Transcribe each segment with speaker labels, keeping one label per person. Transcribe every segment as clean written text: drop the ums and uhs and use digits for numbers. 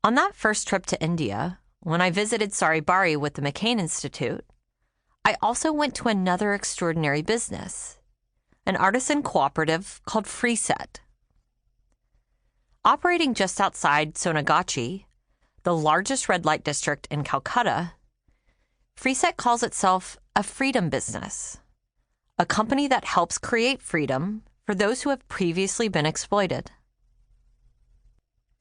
Speaker 1: On that first trip to India, when I visited Sari Bari with the McCain Institute, I also went to another extraordinary business, an artisan cooperative called Freeset. Operating just outside Sonagachi, the largest red light district in Calcutta, Freeset calls itself a freedom business, a company that helps create freedom for those who have previously been exploited.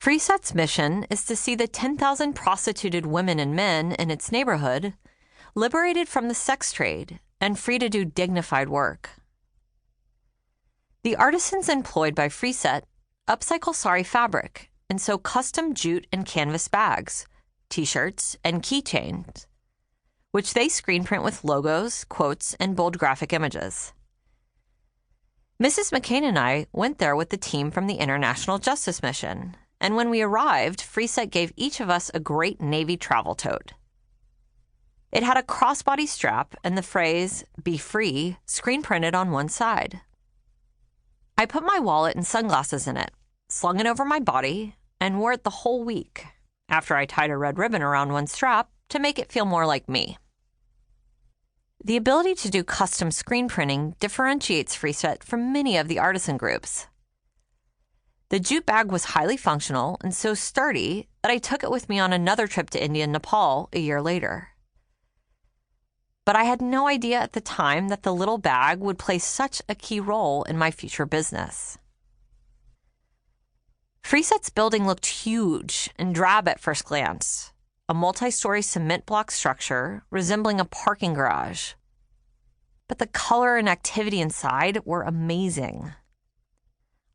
Speaker 1: Freeset's mission is to see the 10,000 prostituted women and men in its neighborhood liberated from the sex trade and free to do dignified work. The artisans employed by Freeset upcycle sari fabric and sew custom jute and canvas bags, t-shirts, and keychains, which they screen print with logos, quotes, and bold graphic images. Mrs. McCain and I went there with the team from the International Justice Mission, and when we arrived, Freeset gave each of us a great navy travel tote. It had a crossbody strap and the phrase, "Be free," screen printed on one side. I put my wallet and sunglasses in it, slung it over my body, and wore it the whole week, after I tied a red ribbon around one strap to make it feel more like me. The ability to do custom screen printing differentiates Freeset from many of the artisan groups. The jute bag was highly functional and so sturdy that I took it with me on another trip to India and Nepal a year later. But I had no idea at the time that the little bag would play such a key role in my future business. Freeset's building looked huge and drab at first glance, a multi-story cement block structure resembling a parking garage. But the color and activity inside were amazing.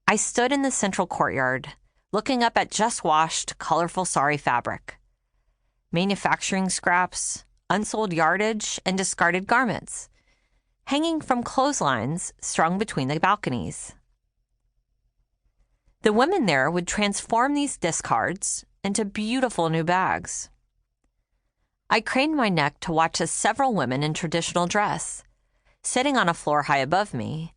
Speaker 1: I stood in the central courtyard, looking up at just washed, colorful sari fabric, manufacturing scraps, unsold yardage, and discarded garments, hanging from clotheslines strung between the balconies. The women there would transform these discards into beautiful new bags. I craned my neck to watch as several women in traditional dress, sitting on a floor high above me,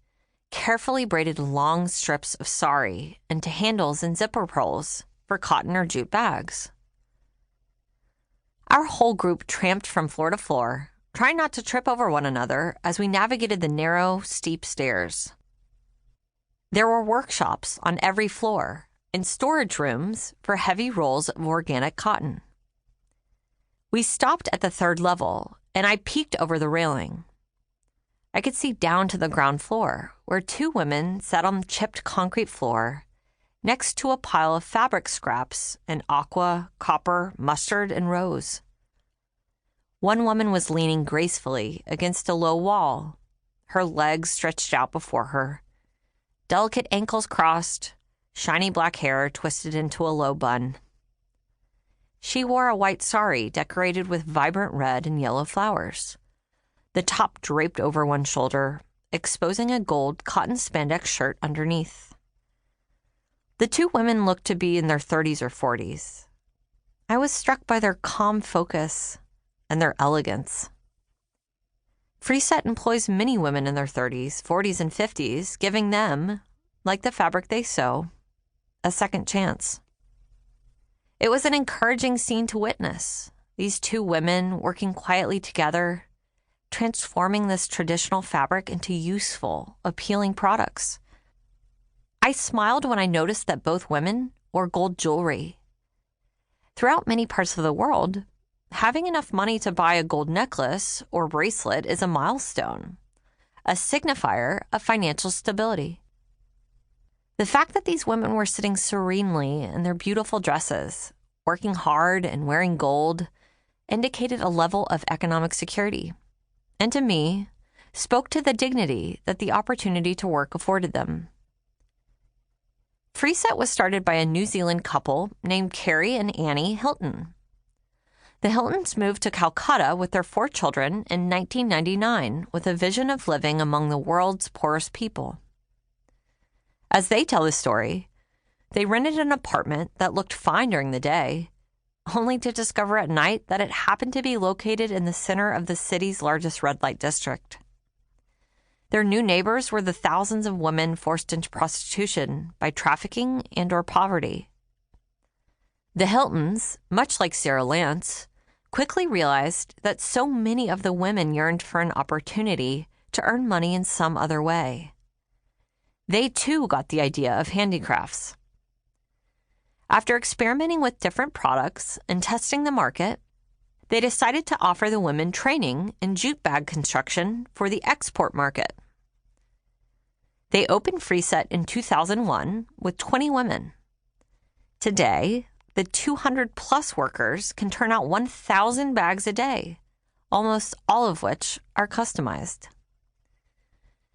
Speaker 1: carefully braided long strips of sari into handles and zipper pulls for cotton or jute bags. Our whole group tramped from floor to floor, trying not to trip over one another as we navigated the narrow, steep stairs. There were workshops on every floor and storage rooms for heavy rolls of organic cotton. We stopped at the third level, and I peeked over the railing. I could see down to the ground floor, where two women sat on the chipped concrete floor next to a pile of fabric scraps in aqua, copper, mustard, and rose. One woman was leaning gracefully against a low wall, her legs stretched out before her, delicate ankles crossed, shiny black hair twisted into a low bun. She wore a white sari decorated with vibrant red and yellow flowers, the top draped over one shoulder, exposing a gold cotton spandex shirt underneath. The two women looked to be in their 30s or 40s. I was struck by their calm focus and their elegance. Freeset employs many women in their 30s, 40s, and 50s, giving them, like the fabric they sew, a second chance. It was an encouraging scene to witness, these two women working quietly together, transforming this traditional fabric into useful, appealing products. I smiled when I noticed that both women wore gold jewelry. Throughout many parts of the world, having enough money to buy a gold necklace or bracelet is a milestone, a signifier of financial stability. The fact that these women were sitting serenely in their beautiful dresses, working hard and wearing gold, indicated a level of economic security, and to me, spoke to the dignity that the opportunity to work afforded them. Freeset was started by a New Zealand couple named Carrie and Annie Hilton. The Hiltons moved to Calcutta with their 4 children in 1999 with a vision of living among the world's poorest people. As they tell the story, they rented an apartment that looked fine during the day, only to discover at night that it happened to be located in the center of the city's largest red light district. Their new neighbors were the thousands of women forced into prostitution by trafficking and/or poverty. The Hiltons, much like Sarah Lance, quickly realized that so many of the women yearned for an opportunity to earn money in some other way. They too got the idea of handicrafts. After experimenting with different products and testing the market, they decided to offer the women training in jute bag construction for the export market. They opened Freeset in 2001 with 20 women. Today, the 200-plus workers can turn out 1,000 bags a day, almost all of which are customized.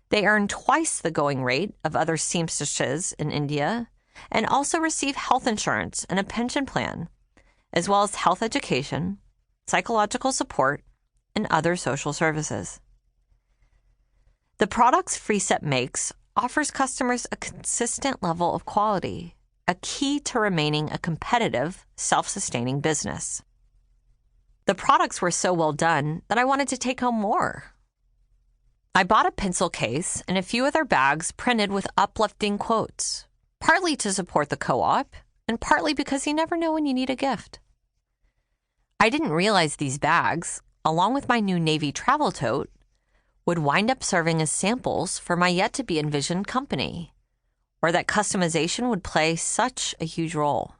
Speaker 1: They earn twice the going rate of other seamstresses in India and also receive health insurance and a pension plan, as well as health education, psychological support, and other social services. The products Freeset makes offers customers a consistent level of quality, a key to remaining a competitive, self-sustaining business. The products were so well done that I wanted to take home more. I bought a pencil case and a few other bags printed with uplifting quotes, partly to support the co-op and partly because you never know when you need a gift. I didn't realize these bags, along with my new Navy travel tote, would wind up serving as samples for my yet-to-be-envisioned company, or that customization would play such a huge role.